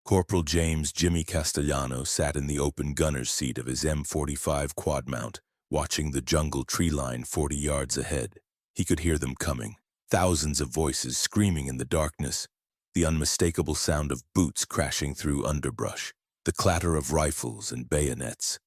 Corporal James Jimmy Castellano sat in the open gunner's seat of his M45 Quadmount, watching the jungle tree line 40 yards ahead. He could hear them coming, thousands of voices screaming in the darkness, the unmistakable sound of boots crashing through underbrush, the clatter of rifles and bayonets,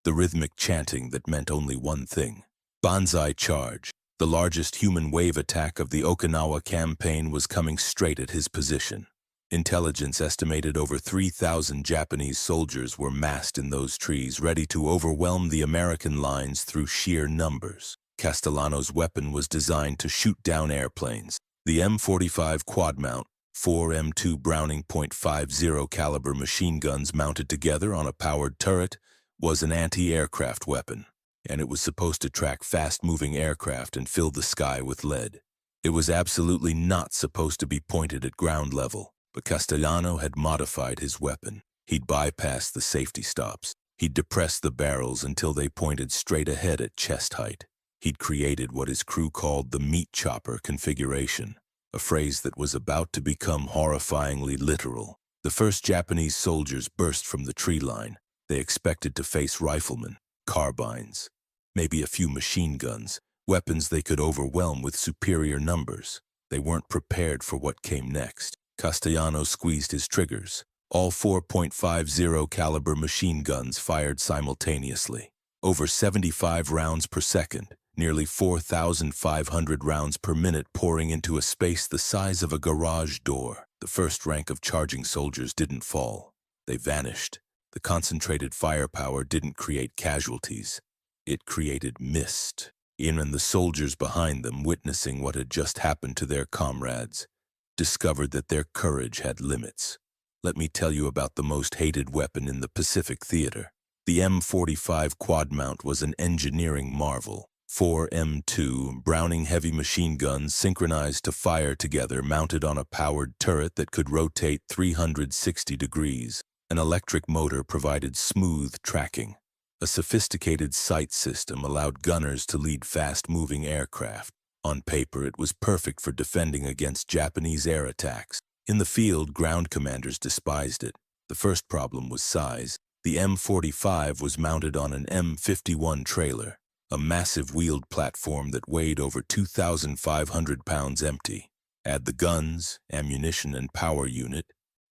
the rhythmic chanting that meant only one thing: Banzai charge. The largest human wave attack of the Okinawa campaign was coming straight at his position. Intelligence estimated over 3,000 Japanese soldiers were massed in those trees, ready to overwhelm the American lines through sheer numbers. Castellano's weapon was designed to shoot down airplanes. The M45 Quadmount, 4 M2 Browning .50 caliber machine guns mounted together on a powered turret, was an anti-aircraft weapon, and it was supposed to track fast-moving aircraft and fill the sky with lead. It was absolutely not supposed to be pointed at ground level. But Castellano had modified his weapon. He'd bypassed the safety stops. He'd depressed the barrels until they pointed straight ahead at chest height. He'd created what his crew called the meat chopper configuration, a phrase that was about to become horrifyingly literal. The first Japanese soldiers burst from the tree line. They expected to face riflemen, carbines, maybe a few machine guns, weapons they could overwhelm with superior numbers. They weren't prepared for what came next. Castellano squeezed his triggers. All 4.50 caliber machine guns fired simultaneously. Over 75 rounds per second, nearly 4,500 rounds per minute pouring into a space the size of a garage door. The first rank of charging soldiers didn't fall. They vanished. The concentrated firepower didn't create casualties. It created mist. Even the soldiers behind them, witnessing what had just happened to their comrades, discovered that their courage had limits. Let me tell you about the most hated weapon in the Pacific Theater. The M45 Quadmount was an engineering marvel. 4 M2 Browning heavy machine guns synchronized to fire together, mounted on a powered turret that could rotate 360 degrees. An electric motor provided smooth tracking. A sophisticated sight system allowed gunners to lead fast-moving aircraft. On paper, it was perfect for defending against Japanese air attacks. In the field, ground commanders despised it. The first problem was size. The M45 was mounted on an M51 trailer, a massive wheeled platform that weighed over 2,500 pounds empty. Add the guns, ammunition, and power unit,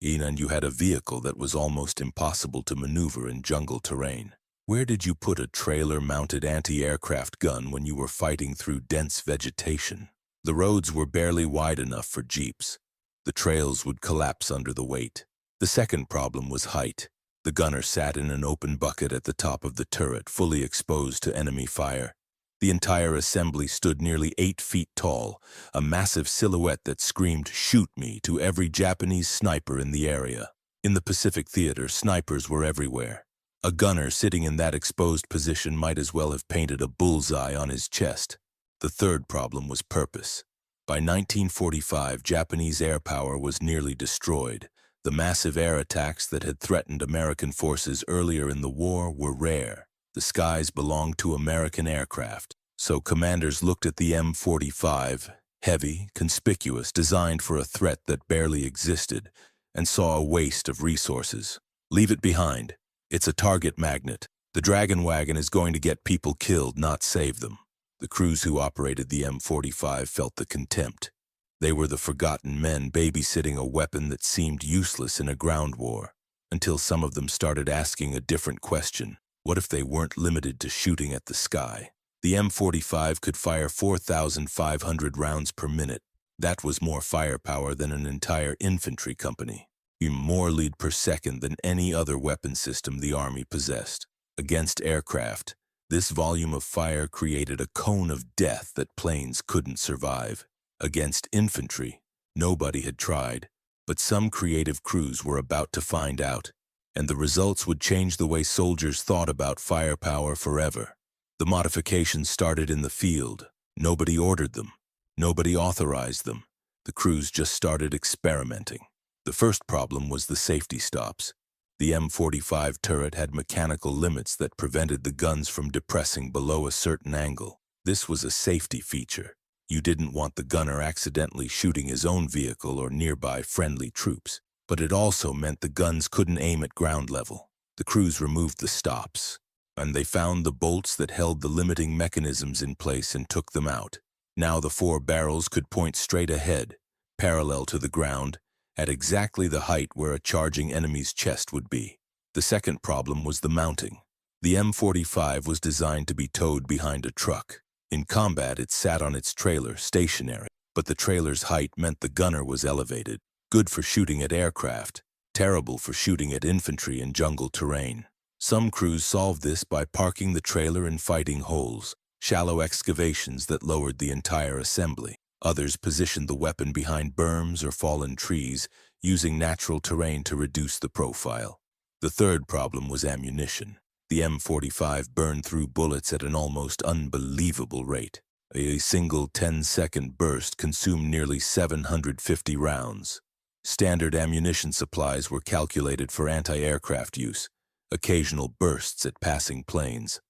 and you had a vehicle that was almost impossible to maneuver in jungle terrain. Where did you put a trailer-mounted anti-aircraft gun when you were fighting through dense vegetation? The roads were barely wide enough for jeeps. The trails would collapse under the weight. The second problem was height. The gunner sat in an open bucket at the top of the turret, fully exposed to enemy fire. The entire assembly stood nearly 8 feet tall, a massive silhouette that screamed, "Shoot me," to every Japanese sniper in the area. In the Pacific Theater, snipers were everywhere. A gunner sitting in that exposed position might as well have painted a bullseye on his chest. The third problem was purpose. By 1945, Japanese air power was nearly destroyed. The massive air attacks that had threatened American forces earlier in the war were rare. The skies belonged to American aircraft. So commanders looked at the M45, heavy, conspicuous, designed for a threat that barely existed, and saw a waste of resources. Leave it behind. It's a target magnet. The Dragon Wagon is going to get people killed, not save them. The crews who operated the M45 felt the contempt. They were the forgotten men babysitting a weapon that seemed useless in a ground war, until some of them started asking a different question. What if they weren't limited to shooting at the sky? The M45 could fire 4,500 rounds per minute. That was more firepower than an entire infantry company. More lead per second than any other weapon system the Army possessed. Against aircraft, this volume of fire created a cone of death that planes couldn't survive. Against infantry, nobody had tried, but some creative crews were about to find out, and the results would change the way soldiers thought about firepower forever. The modifications started in the field. Nobody ordered them. Nobody authorized them. The crews just started experimenting. The first problem was the safety stops. The M45 turret had mechanical limits that prevented the guns from depressing below a certain angle. This was a safety feature. You didn't want the gunner accidentally shooting his own vehicle or nearby friendly troops. But it also meant the guns couldn't aim at ground level. The crews removed the stops, and they found the bolts that held the limiting mechanisms in place and took them out. Now the 4 barrels could point straight ahead, parallel to the ground, at exactly the height where a charging enemy's chest would be. The second problem was the mounting. The M45 was designed to be towed behind a truck. In combat, it sat on its trailer, stationary, but the trailer's height meant the gunner was elevated. Good for shooting at aircraft, terrible for shooting at infantry in jungle terrain. Some crews solved this by parking the trailer in fighting holes, shallow excavations that lowered the entire assembly. Others positioned the weapon behind berms or fallen trees, using natural terrain to reduce the profile. The third problem was ammunition. The M45 burned through bullets at an almost unbelievable rate. A single 10-second burst consumed nearly 750 rounds. Standard ammunition supplies were calculated for anti-aircraft use, occasional bursts at passing planes.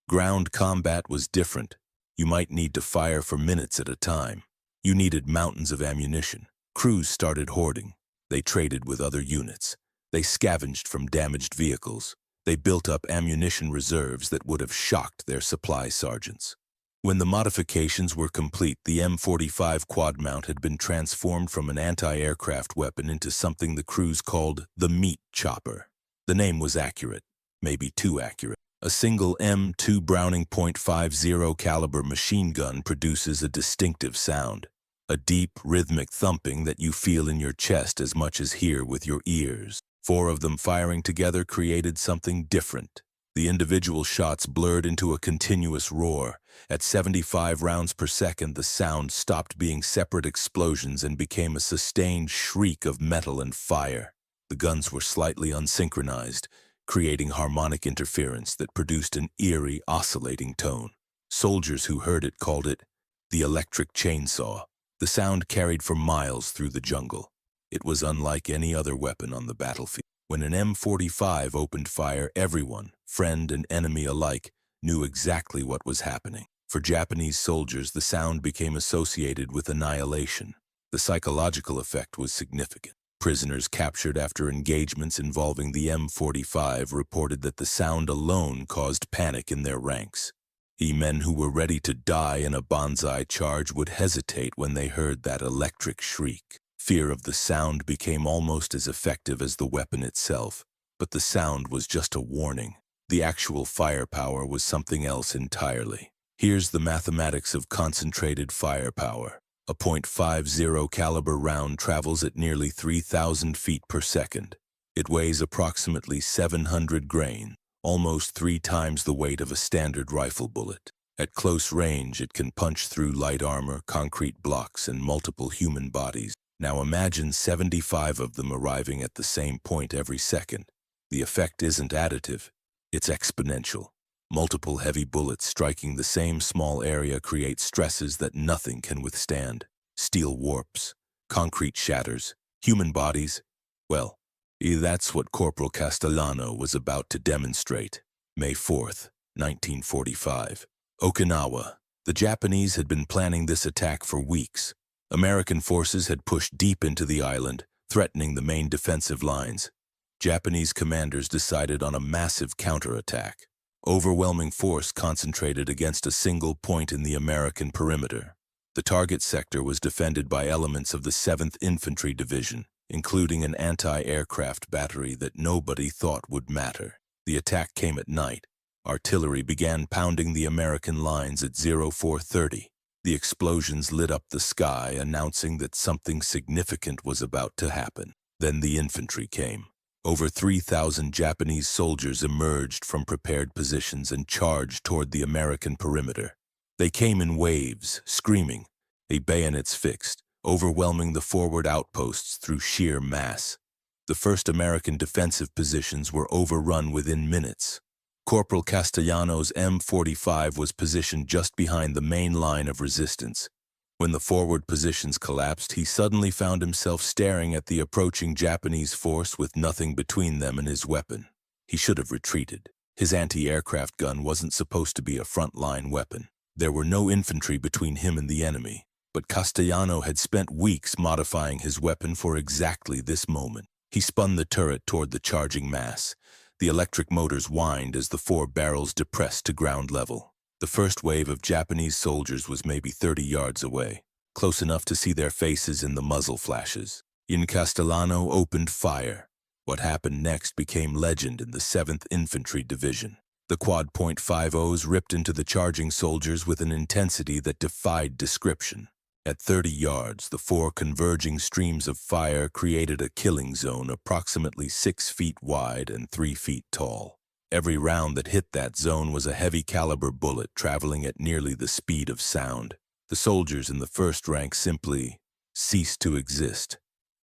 Ground combat was different. You might need to fire for minutes at a time. You needed mountains of ammunition. Crews started hoarding. They traded with other units. They scavenged from damaged vehicles. They built up ammunition reserves that would have shocked their supply sergeants. When the modifications were complete, the M45 Quadmount had been transformed from an anti-aircraft weapon into something the crews called the meat chopper. The name was accurate, maybe too accurate. A single M2 Browning .50 caliber machine gun produces a distinctive sound, a deep, rhythmic thumping that you feel in your chest as much as hear with your ears. 4 of them firing together created something different. The individual shots blurred into a continuous roar. At 75 rounds per second, the sound stopped being separate explosions and became a sustained shriek of metal and fire. The guns were slightly unsynchronized, creating harmonic interference that produced an eerie, oscillating tone. Soldiers who heard it called it the electric chainsaw. The sound carried for miles through the jungle. It was unlike any other weapon on the battlefield. When an M45 opened fire, everyone, friend and enemy alike, knew exactly what was happening. For Japanese soldiers, the sound became associated with annihilation. The psychological effect was significant. Prisoners captured after engagements involving the M45 reported that the sound alone caused panic in their ranks. Men who were ready to die in a Banzai charge would hesitate when they heard that electric shriek. Fear of the sound became almost as effective as the weapon itself, but the sound was just a warning. The actual firepower was something else entirely. Here's the mathematics of concentrated firepower. A .50 caliber round travels at nearly 3,000 feet per second. It weighs approximately 700 grains, almost 3 times the weight of a standard rifle bullet. At close range, it can punch through light armor, concrete blocks, and multiple human bodies. Now imagine 75 of them arriving at the same point every second. The effect isn't additive, it's exponential. Multiple heavy bullets striking the same small area create stresses that nothing can withstand. Steel warps, concrete shatters, human bodies. Well, that's what Corporal Castellano was about to demonstrate. May 4th, 1945. Okinawa. The Japanese had been planning this attack for weeks. American forces had pushed deep into the island, threatening the main defensive lines. Japanese commanders decided on a massive counterattack. Overwhelming force concentrated against a single point in the American perimeter. The target sector was defended by elements of the 7th Infantry Division, including an anti-aircraft battery that nobody thought would matter. The attack came at night. Artillery began pounding the American lines at 0430. The explosions lit up the sky, announcing that something significant was about to happen. Then the infantry came. Over 3,000 Japanese soldiers emerged from prepared positions and charged toward the American perimeter. They came in waves, screaming, their bayonets fixed, overwhelming the forward outposts through sheer mass. The first American defensive positions were overrun within minutes. Corporal Castellano's M45 was positioned just behind the main line of resistance. When the forward positions collapsed, he suddenly found himself staring at the approaching Japanese force with nothing between them and his weapon. He should have retreated. His anti-aircraft gun wasn't supposed to be a front-line weapon. There were no infantry between him and the enemy, but Castellano had spent weeks modifying his weapon for exactly this moment. He spun the turret toward the charging mass. The electric motors whined as the 4 barrels depressed to ground level. The first wave of Japanese soldiers was maybe 30 yards away, close enough to see their faces in the muzzle flashes. Castellano opened fire. What happened next became legend in the 7th Infantry Division. The Quad.50s ripped into the charging soldiers with an intensity that defied description. At 30 yards, the 4 converging streams of fire created a killing zone approximately 6 feet wide and 3 feet tall. Every round that hit that zone was a heavy-caliber bullet traveling at nearly the speed of sound. The soldiers in the first rank simply ceased to exist.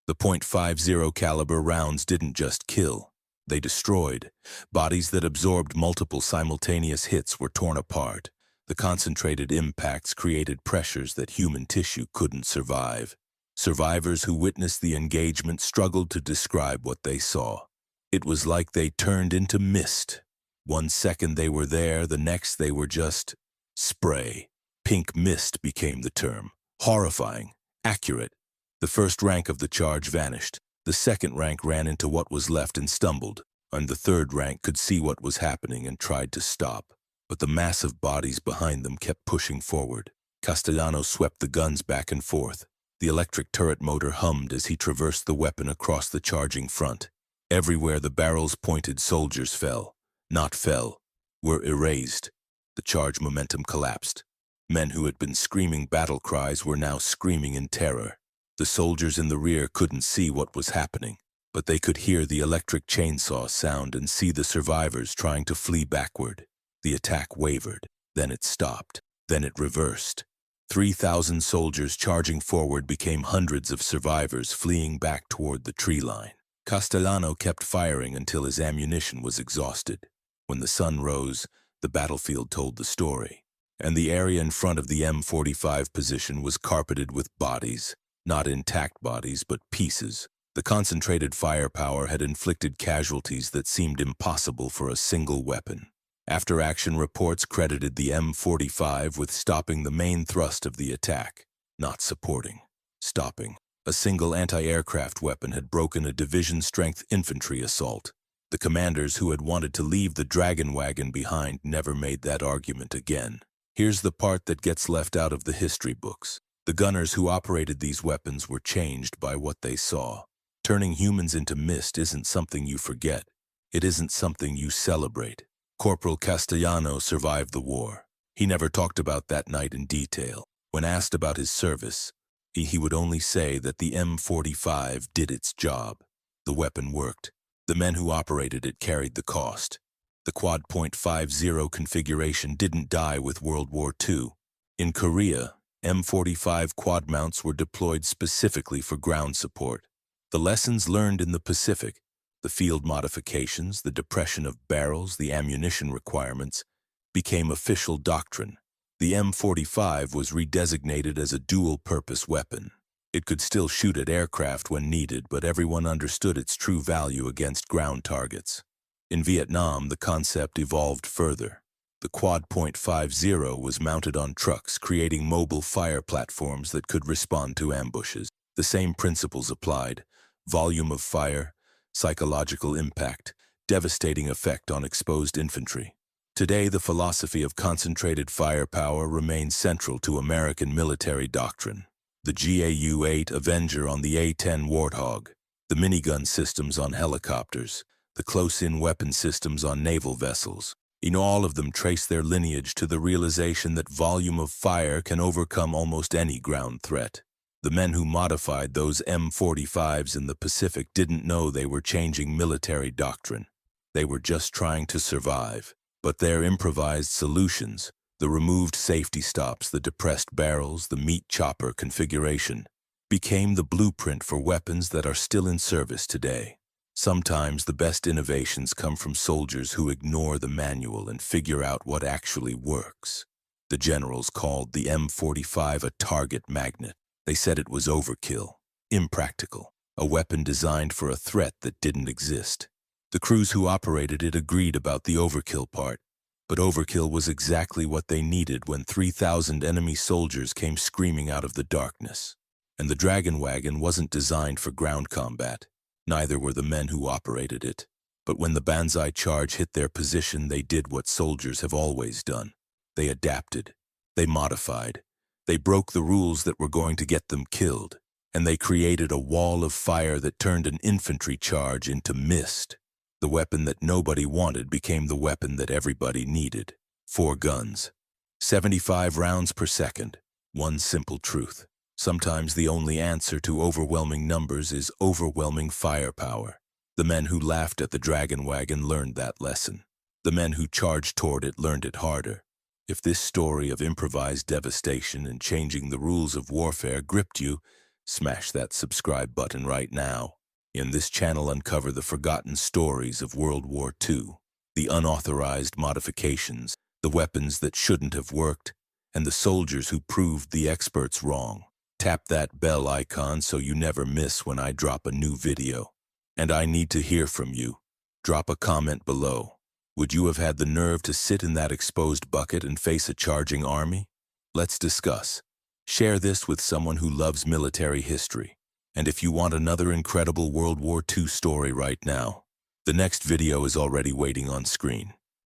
The .50 caliber rounds didn't just kill. They destroyed. Bodies that absorbed multiple simultaneous hits were torn apart. The concentrated impacts created pressures that human tissue couldn't survive. Survivors who witnessed the engagement struggled to describe what they saw. It was like they turned into mist. One second they were there, the next they were just spray. Pink mist became the term. Horrifying. Accurate. The first rank of the charge vanished. The second rank ran into what was left and stumbled, and the third rank could see what was happening and tried to stop. But the massive bodies behind them kept pushing forward. Castellano swept the guns back and forth. The electric turret motor hummed as he traversed the weapon across the charging front. Everywhere the barrels pointed, soldiers fell. Not fell, were erased. The charge momentum collapsed. Men who had been screaming battle cries were now screaming in terror. The soldiers in the rear couldn't see what was happening, but they could hear the electric chainsaw sound and see the survivors trying to flee backward. The attack wavered, then it stopped, then it reversed. 3,000 soldiers charging forward became hundreds of survivors fleeing back toward the tree line. Castellano kept firing until his ammunition was exhausted. When the sun rose, the battlefield told the story, and the area in front of the M45 position was carpeted with bodies. Not intact bodies, but pieces. The concentrated firepower had inflicted casualties that seemed impossible for a single weapon. After-action reports credited the M45 with stopping the main thrust of the attack, not supporting, stopping. A single anti-aircraft weapon had broken a division-strength infantry assault. The commanders who had wanted to leave the Dragon Wagon behind never made that argument again. Here's the part that gets left out of the history books. The gunners who operated these weapons were changed by what they saw. Turning humans into mist isn't something you forget. It isn't something you celebrate. Corporal Castellano survived the war. He never talked about that night in detail. When asked about his service, he would only say that the M45 did its job. The weapon worked. The men who operated it carried the cost. The Quad.50 configuration didn't die with World War II. In Korea, M45 Quadmounts were deployed specifically for ground support. The lessons learned in the Pacific, the field modifications, the depression of barrels, the ammunition requirements, became official doctrine. The M45 was redesignated as a dual-purpose weapon. It could still shoot at aircraft when needed, but everyone understood its true value against ground targets. In Vietnam, the concept evolved further. The Quad.50 was mounted on trucks, creating mobile fire platforms that could respond to ambushes. The same principles applied: volume of fire, psychological impact, devastating effect on exposed infantry. Today, the philosophy of concentrated firepower remains central to American military doctrine. The GAU-8 Avenger on the A-10 Warthog, the minigun systems on helicopters, the close-in weapon systems on naval vessels. All of them trace their lineage to the realization that volume of fire can overcome almost any ground threat. The men who modified those M45s in the Pacific didn't know they were changing military doctrine. They were just trying to survive. But their improvised solutions, the removed safety stops, the depressed barrels, the meat chopper configuration, became the blueprint for weapons that are still in service today. Sometimes the best innovations come from soldiers who ignore the manual and figure out what actually works. The generals called the M45 a target magnet. They said it was overkill, impractical, a weapon designed for a threat that didn't exist. The crews who operated it agreed about the overkill part, but overkill was exactly what they needed when 3,000 enemy soldiers came screaming out of the darkness. And the Dragon Wagon wasn't designed for ground combat. Neither were the men who operated it. But when the Banzai charge hit their position, they did what soldiers have always done. They adapted. They modified. They broke the rules that were going to get them killed. And they created a wall of fire that turned an infantry charge into mist. The weapon that nobody wanted became the weapon that everybody needed. 4 guns. 75 rounds per second. One simple truth. Sometimes the only answer to overwhelming numbers is overwhelming firepower. The men who laughed at the dragon wagon learned that lesson. The men who charged toward it learned it harder. If this story of improvised devastation and changing the rules of warfare gripped you, smash that subscribe button right now. In this channel, uncover the forgotten stories of World War II, the unauthorized modifications, the weapons that shouldn't have worked, and the soldiers who proved the experts wrong. Tap that bell icon so you never miss when I drop a new video. And I need to hear from you. Drop a comment below. Would you have had the nerve to sit in that exposed bucket and face a charging army? Let's discuss. Share this with someone who loves military history. And if you want another incredible World War II story right now, the next video is already waiting on screen.